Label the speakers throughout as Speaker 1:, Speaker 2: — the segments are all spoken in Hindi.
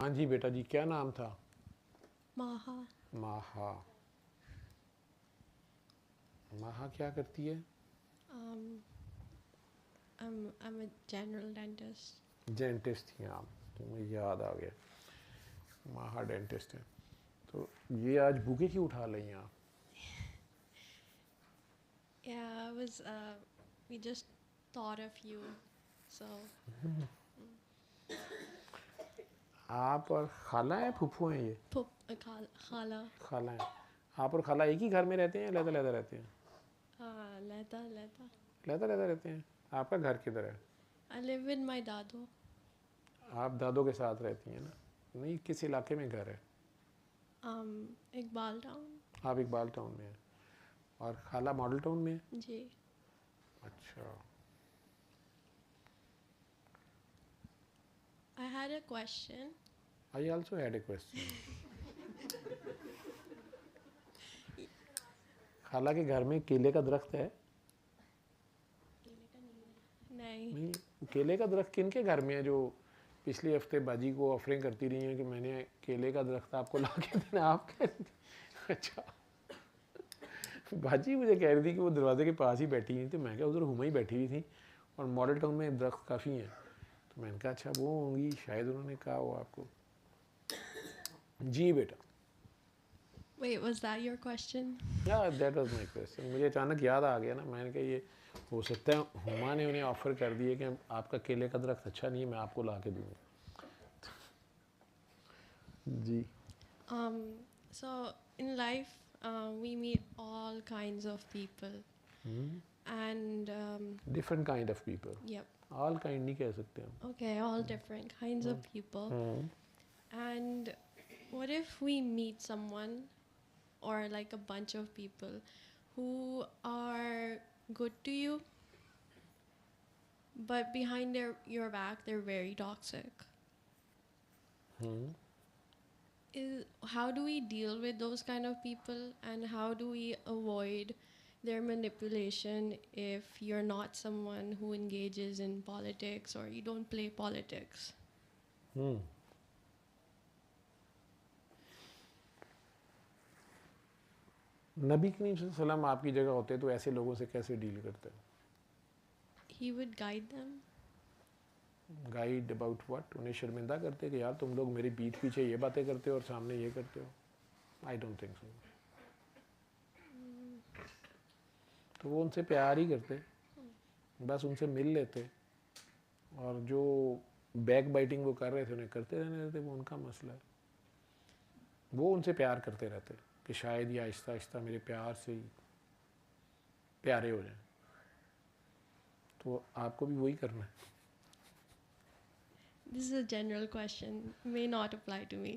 Speaker 1: हाँ जी बेटा जी, क्या नाम था?
Speaker 2: माहा।
Speaker 1: माहा। माहा क्या करती है?
Speaker 2: Um, I'm a general dentist.
Speaker 1: Dentist थी आप? तो मुझे याद आ गया, माहा डेंटिस्ट है। तो ये आज बुके क्यों उठा रही आप?
Speaker 2: Yeah, I was. We just thought of you, so.
Speaker 1: आप और खाला है, फूफू हैं ये?
Speaker 2: Khala.
Speaker 1: खाला है। आप और खाला एक ही घर में रहते हैं, लहदा लहदा रहते हैं?
Speaker 2: Leta, Leta.
Speaker 1: लहदा लहदा रहते हैं। आपका घर किधर है?
Speaker 2: I live with my dadu.
Speaker 1: आप दादों के साथ रहती हैं ना? नहीं, किस इलाके में घर है?
Speaker 2: Iqbal Town.
Speaker 1: आप इकबाल टाउन में हैं और खाला मॉडल टाउन में है?
Speaker 2: जी.
Speaker 1: अच्छा।
Speaker 2: I had a question.
Speaker 1: I also had a question. खाला के घर में केले का दरख्त है?
Speaker 2: नहीं.
Speaker 1: नहीं। केले का दरख्त किनके घर में है जो पिछले हफ्ते बाजी को ऑफरिंग करती रही है कि मैंने केले का दरख्त आपको ला के देना? आप कह रही थी। अच्छा। बाजी मुझे कह रही थी कि वो दरवाजे के पास ही बैठी हुई थी। मैं क्या, उधर हुमा ही बैठी हुई थी और मॉडल टाउन में दरख्त काफ़ी हैं। तो मैंने कहा अच्छा वो होंगी, शायद उन्होंने कहा हो आपको। जी बेटा।
Speaker 2: Wait, was that your question?
Speaker 1: या दैट वाज माय क्वेश्चन। मुझे अचानक याद आ गया ना, मैंने कहा ये हो सकता है हुमा ने उन्हें ऑफ़र कर दिया कि आपका केले का दरख्त अच्छा नहीं है, मैं आपको ला के दूँगा। जी।
Speaker 2: So in life, we meet all kinds of people, and
Speaker 1: different kind of people.
Speaker 2: yep.
Speaker 1: All kind नहीं कह सकते हम।
Speaker 2: Okay, all different kinds of people. And what if we meet someone or like a bunch of people who are good to you, but behind your back they're very toxic? How do we deal with those kind of people, and how do we avoid their manipulation if you're not someone who engages in politics or you don't play politics?
Speaker 1: नबी करीम सल्लल्लाहु अलैहि वसल्लम आपकी जगह होते तो ऐसे लोगों से कैसे डील करते?
Speaker 2: He would guide them.
Speaker 1: Guide about what? उन्हें शर्मिंदा करते कि यार तुम लोग मेरी पीठ पीछे ये बातें करते हो और सामने ये करते हो? I don't think so. तो वो उनसे प्यार ही करते, बस उनसे मिल लेते और जो बैक बाइटिंग वो कर रहे थे उन्हें करते रहने देते, वो उनका मसला है। वो उनसे प्यार करते रहते कि शायद ये आहिस्ता आहिस्ता मेरे प्यार से ही प्यारे हो जाएं। तो आपको भी वही करना है।
Speaker 2: This is a general question, may not apply to me.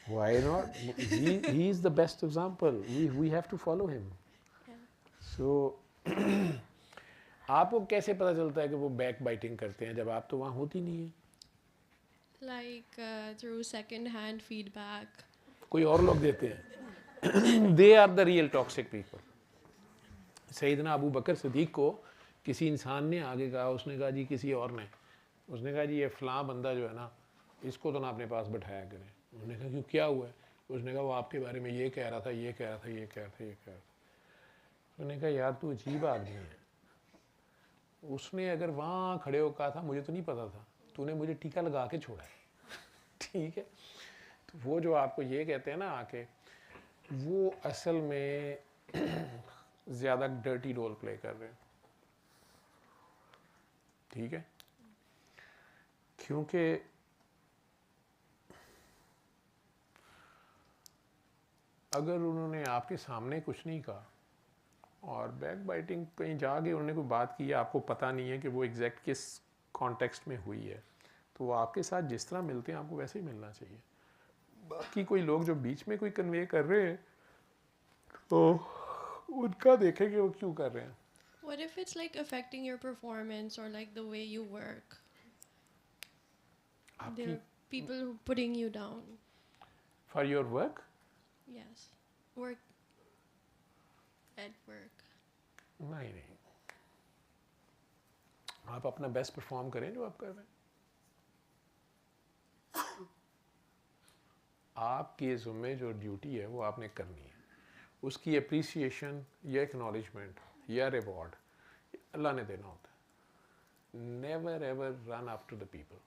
Speaker 1: Why not? He is the best example. We have to follow him.
Speaker 2: Yeah.
Speaker 1: So आपको कैसे पता चलता है कि वो बैक बाइटिंग करते हैं जब आप तो वहाँ होती नहीं है?
Speaker 2: Like through second-hand feedback.
Speaker 1: कोई और लोग देते हैं। They are the real toxic people. सैयदना अबू बकर सिद्दीक को किसी इंसान ने आगे कहा, उसने कहा जी किसी और ने, उसने कहा जी ये फ़लाँ बंदा जो है ना, इसको तो ना अपने पास बैठाया करें। उन्होंने कहा क्यों, क्या हुआ है? उसने कहा वो आपके बारे में ये कह रहा था, ये कह रहा था, ये कह रहा था, ये कह रहा था। उन्होंने कहा यार तू अजीब आदमी है, उसने अगर वहाँ खड़े हो कहा था मुझे तो नहीं पता था, तूने मुझे टीका लगा के छोड़ा है। ठीक है। तो वो जो आपको ये कहते हैं ना आके, वो असल में ज़्यादा डर्टी रोल प्ले कर रहे हैं। ठीक है। क्योंकि अगर उन्होंने आपके सामने कुछ नहीं कहा और बैक बाइटिंग कहीं जाके उन्होंने कोई बात की है, आपको पता नहीं है कि वो एग्जैक्ट किस कॉन्टेक्स्ट में हुई है, तो वो आपके साथ जिस तरह मिलते हैं आपको वैसे ही मिलना चाहिए। बाकी कोई लोग जो बीच में कोई कन्वे कर रहे हैं तो उनका देखें कि वो क्यों कर रहे हैं।
Speaker 2: What if it's like affecting your performance or like the way you work? There
Speaker 1: आपकी
Speaker 2: are people who putting you down.
Speaker 1: For your work?
Speaker 2: Yes. Work at work.
Speaker 1: नहीं नहीं, आप अपना बेस्ट परफॉर्म करें जो आप कर रहे हैं। आपके ज़िम्मे जो ड्यूटी है वो आपने करनी है, उसकी अप्रिसिएशन या एक्नॉलेजमेंट या रिवॉर्ड अल्लाह ने देना होता है। Never ever run after the people,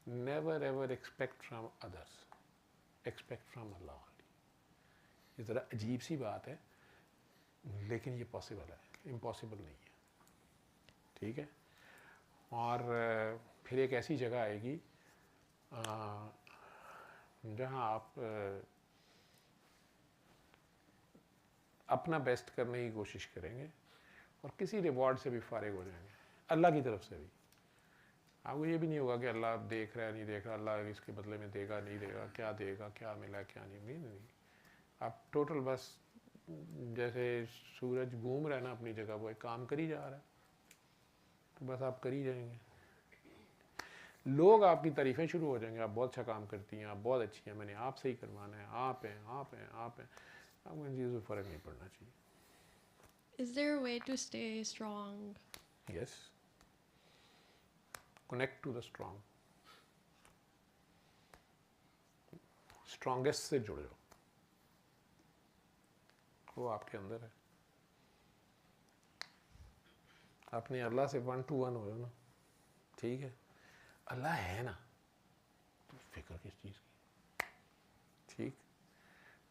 Speaker 1: never ever expect from others, expect from Allah only. ये ज़रा अजीब सी बात है, लेकिन ये पॉसिबल है, इम्पॉसिबल नहीं है, ठीक है। और फिर एक ऐसी जगह आएगी जहाँ आप अपना बेस्ट करने की कोशिश करेंगे और किसी रिवॉर्ड से भी फारिग हो जाएंगे, अल्लाह की तरफ से भी। आपको ये भी नहीं होगा कि अल्लाह देख रहा है नहीं देख रहा, अल्लाह इसके बदले में देगा नहीं देगा, क्या देगा क्या मिला क्या नहीं। आप टोटल बस जैसे सूरज घूम रहा है ना अपनी जगह, वो एक काम कर ही जा रहा है, तो बस आप कर ही जाएंगे। लोग आपकी तारीफ़ें शुरू हो जाएंगे, आप बहुत अच्छा काम करती हैं, आप बहुत अच्छी हैं, मैंने आपसे ही करवाना है, आप हैं आप हैं आप हैं। आपको इन चीज़ों से फ़र्क नहीं पड़ना चाहिए।
Speaker 2: Is there a way to stay strong?
Speaker 1: Yes. Connect to the strong. Strongest से जुड़ जाओ, वो आपके अंदर है। अपने अल्लाह से 1 to 1 हो जाओ ना, ठीक है। अल्लाह है ना, तो फिक्र किस चीज़ की, ठीक।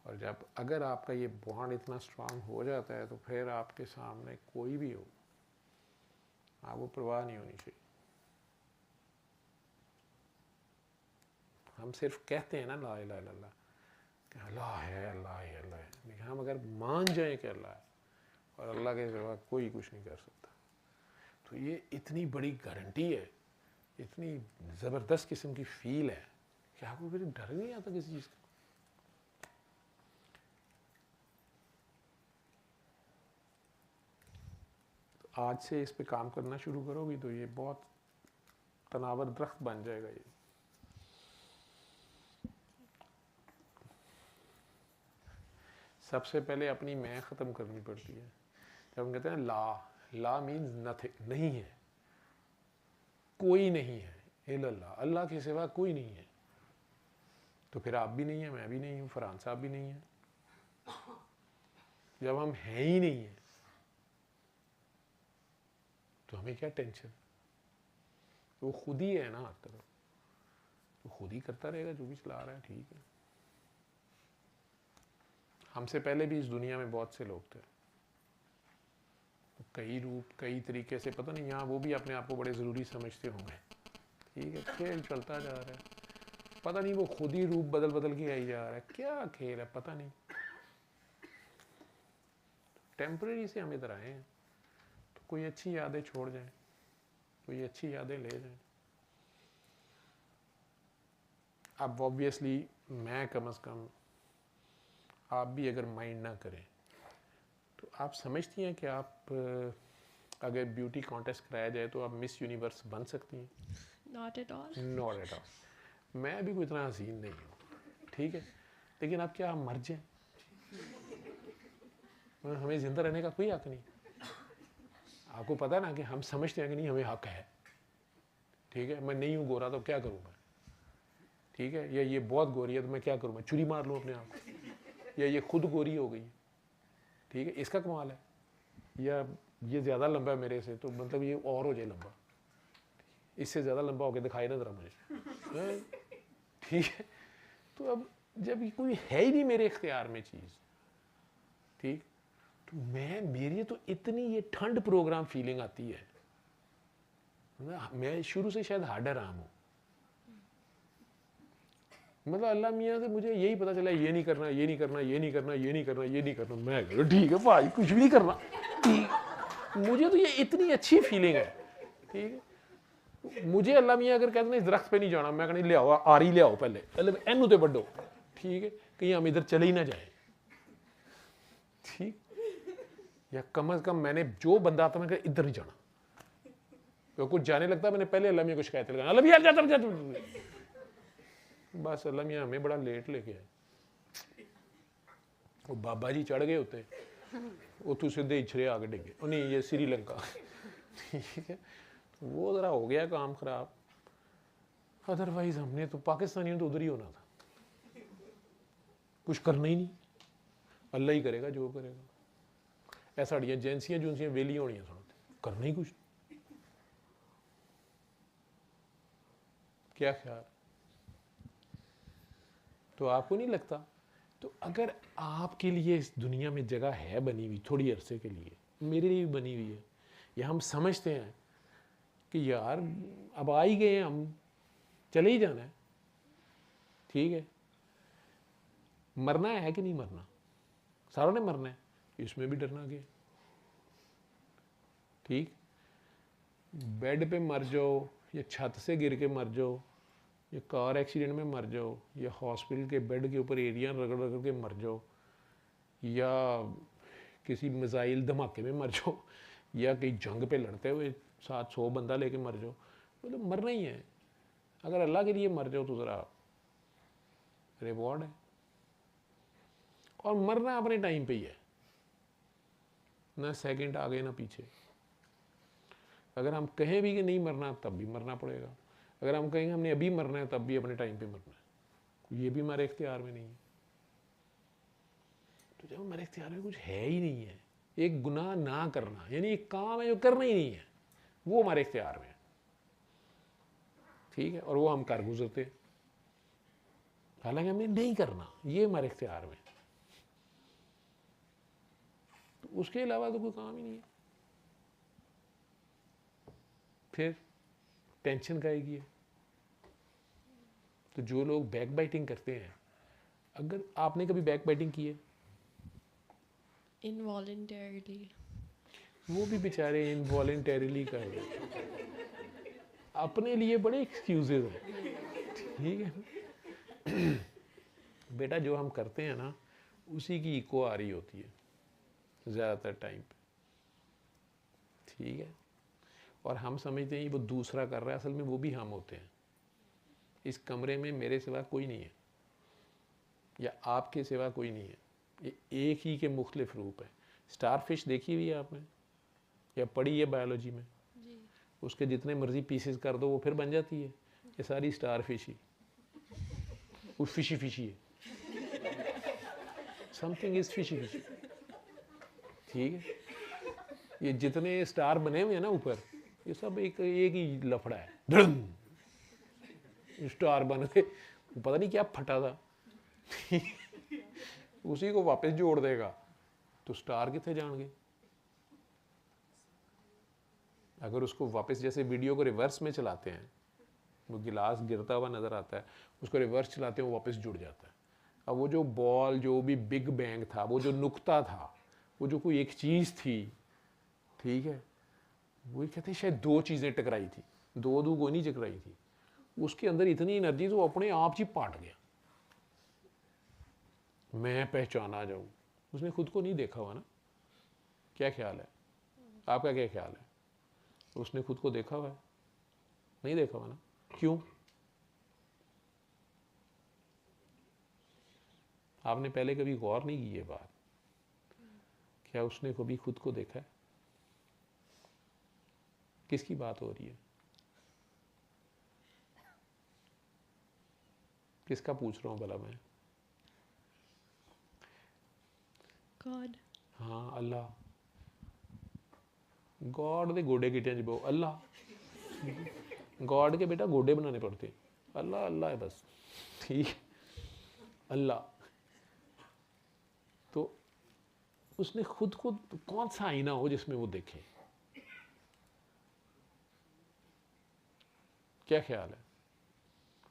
Speaker 1: और जब अगर आपका ये बॉन्ड इतना स्ट्रांग हो जाता है तो फिर आपके सामने कोई भी हो, आपको परवाह नहीं होनी चाहिए। हम सिर्फ कहते हैं ना ला इलाहा इल्लल्लाह, कि अल्लाह है अल्लाह है अल्लाह है, लेकिन हम अगर मान जाएं कि अल्लाह है और अल्लाह के सिवा कोई कुछ नहीं कर सकता, तो ये इतनी बड़ी गारंटी है, इतनी ज़बरदस्त किस्म की फील है कि आपको फिर डर नहीं आता किसी चीज़ का। तो आज से इस पे काम करना शुरू करोगी तो ये बहुत तनावर दरख्त बन जाएगा। ये सबसे पहले अपनी मैं ख़त्म करनी पड़ती है। जब हम कहते हैं ला मीन्स नथिंग, नहीं है, कोई नहीं है, इल्लल्लाह, अल्लाह के सिवा कोई नहीं है, तो फिर आप भी नहीं है, मैं भी नहीं हूँ, फरहान साहब भी नहीं है। जब हम हैं ही नहीं है तो हमें क्या टेंशन, वो खुद ही है ना हर तरफ, तो खुद ही करता रहेगा जो भी चला रहा है, ठीक है। हमसे पहले भी इस दुनिया में बहुत से लोग थे, तो कई रूप कई तरीके से, पता नहीं यहाँ वो भी अपने आप को बड़े ज़रूरी समझते होंगे, ठीक है। खेल चलता जा रहा है, पता नहीं वो खुद ही रूप बदल बदल के आई जा रहा है, क्या खेल है पता नहीं। टेम्परेरी से हम इधर आए हैं, तो कोई अच्छी यादें छोड़ जाएं, कोई अच्छी यादें ले जाएं। अब ऑब्वियसली मैं कम से कम, आप भी अगर माइंड ना करें तो आप समझती हैं कि आप अगर ब्यूटी कॉन्टेस्ट कराया जाए तो आप मिस यूनिवर्स बन सकती हैं?
Speaker 2: Not at all.
Speaker 1: Not at all. मैं भी कोई इतना हसीन नहीं हूँ, ठीक है, लेकिन अब क्या हम मर जाएं? हमें जिंदा रहने का कोई हक नहीं। आपको पता ना कि हम समझते हैं कि नहीं हमें हक है, ठीक है। मैं नहीं हूँ गोरा तो क्या करूँ मैं, ठीक है, या ये बहुत गोरी है तो मैं क्या करूँ, मैं चुरी मार लूँ अपने आप को, या ये खुद गोरी हो गई, ठीक है, इसका कमाल है, या ये ज़्यादा लंबा है मेरे से तो मतलब ये और हो जाए लंबा, इससे ज़्यादा लंबा होकर दिखाई ना ज़रा मुझे, ठीक है। तो अब जब ये कोई है ही नहीं मेरे इख्तियार में चीज़, ठीक, तो मेरी तो इतनी ये ठंड प्रोग्राम फीलिंग आती है, मैं शुरू से शायद हार्डर आम हूँ, मतलब अल्लाह मियाँ से मुझे यही पता चला ये नहीं करना ये नहीं करना ये नहीं करना ये नहीं करना ये नहीं करना, मैं ठीक है भाई कुछ भी नहीं करना, ठीक, मुझे तो ये इतनी अच्छी फीलिंग है, ठीक है। मुझे अल्लाह मियाँ अगर कहते ना इस दरख्त पे नहीं जाना, मैं कहनी ले आओ आरी ले आओ पहले एनू तो बढ़ो, ठीक है, कहीं हम इधर चले ही ना जाए, ठीक, या कम से कम मैंने जो बंदा आता मैं इधर नहीं जाना, तो कुछ जाने लगता मैंने पहले अल्लाह मियाँ को शिकायत लगाना, अल्लाह मियाँ जाता बस अल्लाह मियाँ हमें बड़ा लेट लेके आए, वो बाबा जी चढ़ गए होते, वो तो सीधे इछरे आगे डिगे, नहीं ये श्रीलंका, ठीक है, तो वो ज़रा हो गया काम ख़राब, अदरवाइज़ हमने तो पाकिस्तानियों तो उधर ही होना था, कुछ करना ही नहीं, अल्लाह ही करेगा जो करेगा। ऐ साड़ियां एजेंसियां जूंसियां वेलियां होनियां सन, करना ही कुछ। क्या ख्याल? तो आपको नहीं लगता? तो अगर आपके लिए इस दुनिया में जगह है बनी हुई थोड़ी अरसे के लिए, मेरे लिए भी बनी हुई है, या हम समझते हैं कि यार अब आ ही गए हैं, हम चले ही जाना है, ठीक है, मरना है कि नहीं मरना, सारों ने मरना है, इसमें भी डरना क्या, ठीक, बेड पे मर जाओ या छत से गिर के मर जाओ या कार एक्सीडेंट में मर जाओ या हॉस्पिटल के बेड के ऊपर एरिया रगड़ रगड़ के मर जाओ या किसी मिसाइल धमाके में मर जाओ या कहीं जंग पे लड़ते हुए 700 बंदा लेके मर जाओ, मतलब मरना ही है। अगर अल्लाह के लिए मर जाओ तो ज़रा रिवॉर्ड है, और मरना अपने टाइम पे ही है, ना सेकंड आगे ना पीछे। अगर हम कहें भी कि नहीं मरना तब भी मरना पड़ेगा, अगर हम कहेंगे हमने अभी मरना है तब भी अपने टाइम पे मरना है, ये भी हमारे इख्तियार में नहीं है। तो जब हमारे इख्तियार में कुछ है ही नहीं है, एक गुनाह ना करना यानी एक काम है जो करना ही नहीं है, वो हमारे इख्तियार में है, ठीक है, और वो हम कर गुजरते हैं, हालांकि हमें नहीं करना, ये हमारे इख्तियार में। तो उसके अलावा तो कोई काम ही नहीं है, फिर टेंशन खाएगी। तो जो लोग बैक बाइटिंग करते हैं, अगर आपने कभी बैक बाइटिंग की है?
Speaker 2: Involuntarily.
Speaker 1: वो भी बेचारे इनवॉलेंटरीली कर रहे हैं, अपने लिए बड़े एक्सक्यूजेज हैं, ठीक है। बेटा जो हम करते हैं ना उसी की इको आ रही होती है ज़्यादातर टाइम पे, ठीक है, और हम समझते हैं वो दूसरा कर रहा है, असल में वो भी हम होते हैं। इस कमरे में मेरे सिवा कोई नहीं है या आपके सिवा कोई नहीं है, ये एक ही के मुख्तलिफ रूप है। स्टारफिश देखी हुई है आपने या पढ़ी है बायोलॉजी में?
Speaker 2: जी।
Speaker 1: उसके जितने मर्जी पीसेस कर दो वो फिर बन जाती है, ये सारी स्टारफिश ही, वो फिशी फिशी है, समथिंग इज फिशी फिशी, ठीक है। ये जितने स्टार बने हुए हैं ना ऊपर, ये सब एक ही लफड़ा है, स्टार बन गए, पता नहीं क्या फटा था, उसी को वापस जोड़ देगा तो स्टार कितने जाएंगे। अगर उसको वापस, जैसे वीडियो को रिवर्स में चलाते हैं, वो गिलास गिरता हुआ नजर आता है, उसको रिवर्स चलाते हैं वो वापस जुड़ जाता है। अब वो जो बॉल, जो भी बिग बैंग था, वो जो नुक्ता था, वो जो कोई एक चीज़ थी, ठीक है, वो कहते हैं शायद दो चीज़ें टकराई थी, दो कोई नहीं टकराई थी, उसके अंदर इतनी एनर्जी तो अपने आप ही पाट गया। मैं पहचाना जाऊं, उसने खुद को नहीं देखा हुआ ना, क्या ख्याल है आपका, क्या ख्याल है? उसने खुद को देखा हुआ है? नहीं देखा हुआ ना, क्यों? आपने पहले कभी गौर नहीं की ये बात, क्या उसने कभी खुद को देखा है? किसकी बात हो रही है, किसका पूछ रहा हूं भला मैं?
Speaker 2: God.
Speaker 1: हाँ, अल्लाह। गॉड दे गोडे गिटियां च बो, अल्लाह, गॉड के बेटा गोडे बनाने पड़ते, अल्लाह अल्लाह है बस, ठीक, अल्लाह। तो उसने खुद को, कौन सा आईना हो जिसमें वो देखे, क्या ख्याल है?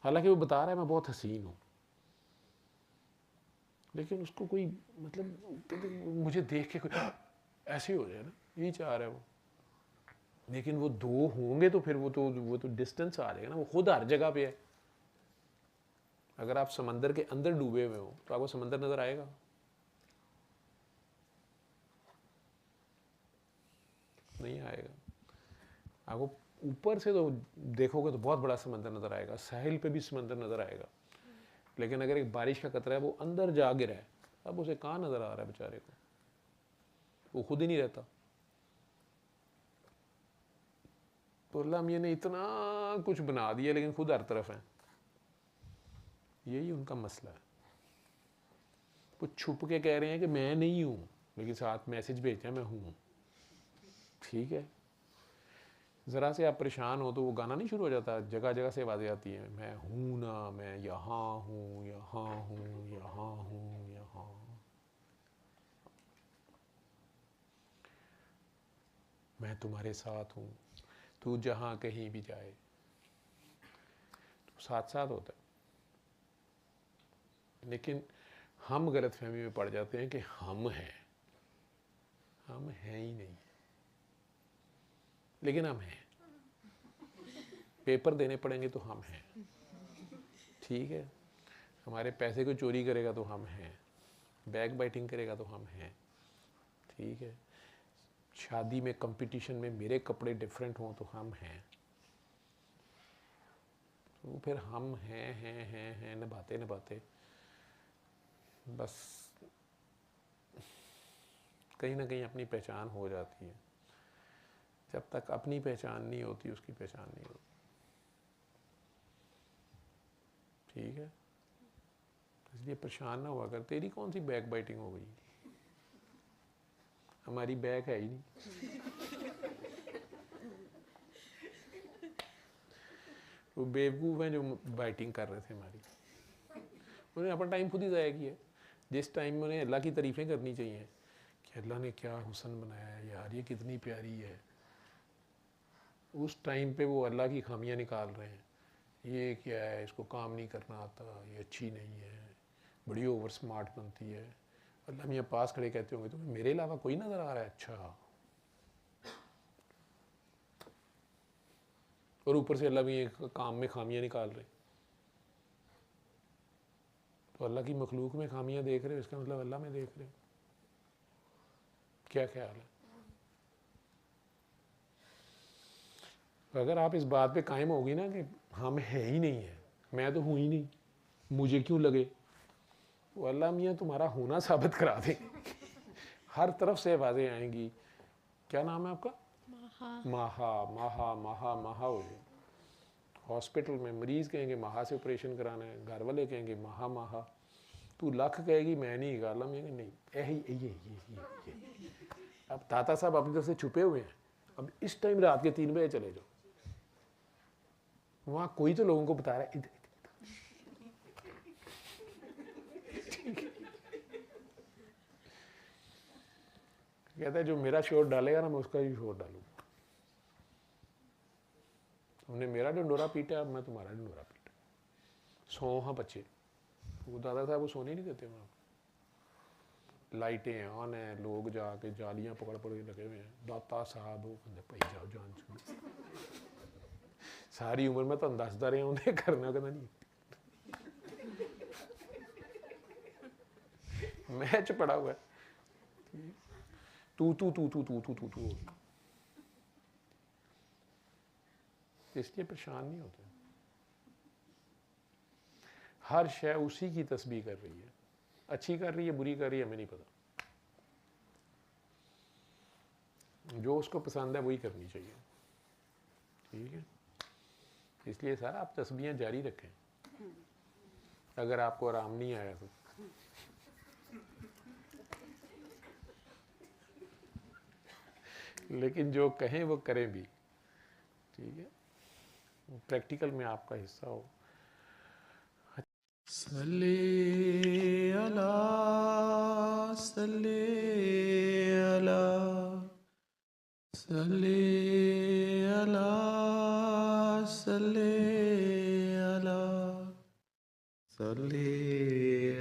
Speaker 1: हालांकि वो बता रहा है मैं बहुत हसीन हूं, लेकिन उसको कोई मतलब मुझे देख के कोई ऐसे हो जाए ना, यही चाह रहा है वो। लेकिन वो दो होंगे तो फिर वो तो डिस्टेंस आ जाएगा ना, वो खुद हर जगह पे है। अगर आप समंदर के अंदर डूबे हुए हो तो आपको समंदर नजर आएगा? नहीं आएगा। आपको ऊपर से तो देखोगे तो बहुत बड़ा समंदर नजर आएगा, साहिल पे भी समंदर नजर आएगा, लेकिन अगर एक बारिश का कतरा है वो अंदर जा गिरा है, अब उसे कहाँ नजर आ रहा है बेचारे को, वो खुद ही नहीं रहता। तो अल्लाह मियां ने इतना कुछ बना दिया लेकिन खुद हर तरफ है, यही उनका मसला है। वो छुप के कह रहे हैं कि मैं नहीं हूँ, लेकिन साथ मैसेज भेजते हैं मैं हूँ। ठीक है, ज़रा से आप परेशान हो तो वो गाना नहीं शुरू हो जाता, जगह जगह से आवाज़ें आती हैं, मैं हूँ ना, मैं यहाँ हूँ, यहाँ हूँ, यहाँ हूँ, यहाँ। मैं तुम्हारे साथ हूँ, तू जहाँ कहीं भी जाए, तो साथ साथ होता है। लेकिन हम गलतफहमी में पड़ जाते हैं कि हम हैं ही नहीं, लेकिन हम हैं। पेपर देने पड़ेंगे तो हम हैं, ठीक है। हमारे पैसे को चोरी करेगा तो हम हैं, बैक बाइटिंग करेगा तो हम हैं, ठीक है। शादी में कंपटीशन में मेरे कपड़े डिफरेंट हों तो हम हैं। तो फिर हम हैं निभाते निभाते बस कहीं ना कहीं अपनी पहचान हो जाती है। जब तक अपनी पहचान नहीं होती उसकी पहचान नहीं होती, ठीक है। इसलिए परेशान ना हुआ कर, तेरी कौन सी बैक बाइटिंग हो गई, हमारी बैक है ही नहीं। वो बेवकूफ़ हैं जो बाइटिंग कर रहे थे हमारी, उन्हें अपना टाइम खुद ही ज़ाया किया। जिस टाइम में उन्हें अल्लाह की तारीफ़ें करनी चाहिए कि अल्लाह ने क्या हुस्न बनाया है यार, ये कितनी प्यारी है, उस टाइम पे वो अल्लाह की खामियां निकाल रहे हैं। ये क्या है, इसको काम नहीं करना आता, ये अच्छी नहीं है, बड़ी ओवर स्मार्ट बनती है। अल्लाह मियाँ पास खड़े कहते होंगे तुम्हें मेरे अलावा कोई नज़र आ रहा है, अच्छा। और ऊपर से अल्लाह भी काम में खामियां निकाल रहे। तो अल्लाह की मखलूक में खामियां देख रहे हो, इसका मतलब अल्लाह में देख रहे हो। क्या ख्याल है? तो अगर आप इस बात पे कायम होगी ना कि हम है ही नहीं है, मैं तो हूँ ही नहीं, मुझे क्यों लगे, तो अल्लाह मियाँ तुम्हारा होना साबित करा देंगे। हर तरफ से आवाज़ें आएंगी, क्या नाम है आपका? माहा माहा माहा माहा हो जाए। हॉस्पिटल में मरीज़ कहेंगे माहा से ऑपरेशन कराना है, घर वाले कहेंगे माहा माहा, तू लख कहेगी मैं नहीं, गाला में नहीं, ये। अब ताता साहब अपनी तरफ से छुपे हुए हैं, अब इस टाइम रात के 3 बजे चले जाओ, वहाँ कोई तो लोगों को बता रहा है इधर। कहता है जो मेरा शोर डालेगा ना मैं उसका ही शोर डालूंगा। तुमने मेरा डंडोरा पीटा, अब मैं तुम्हारा डंडोरा पीटा। सो हाँ बच्चे, वो दादा साहब वो सोने नहीं देते वहाँ। लाइटें ऑन है, लोग जाके जालियां पकड़ पकड़ के लगे हुए हैं। दाता साहब वो कहते भाई जाओ जान छूट, सारी उम्र में तो दसदा रहे उन्हें करना कहना नहीं। मैच पड़ा हुआ है, तू तू तू तू तू तू तू तू, इसलिए परेशान नहीं होते। हर शय उसी की तस्बीह कर रही है, अच्छी कर रही है बुरी कर रही है हमें नहीं पता, जो उसको पसंद है वही करनी चाहिए, ठीक है। इसलिए सर आप तस्बीहें जारी रखें, अगर आपको आराम नहीं आया तो। लेकिन जो कहें वो करें भी, ठीक है, प्रैक्टिकल में आपका हिस्सा हो। सल्ले अला सल्ले अला सल्ले अला सल्ले अला सल्ले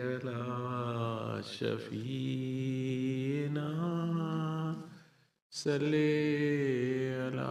Speaker 1: अला शफीना सल्ले अला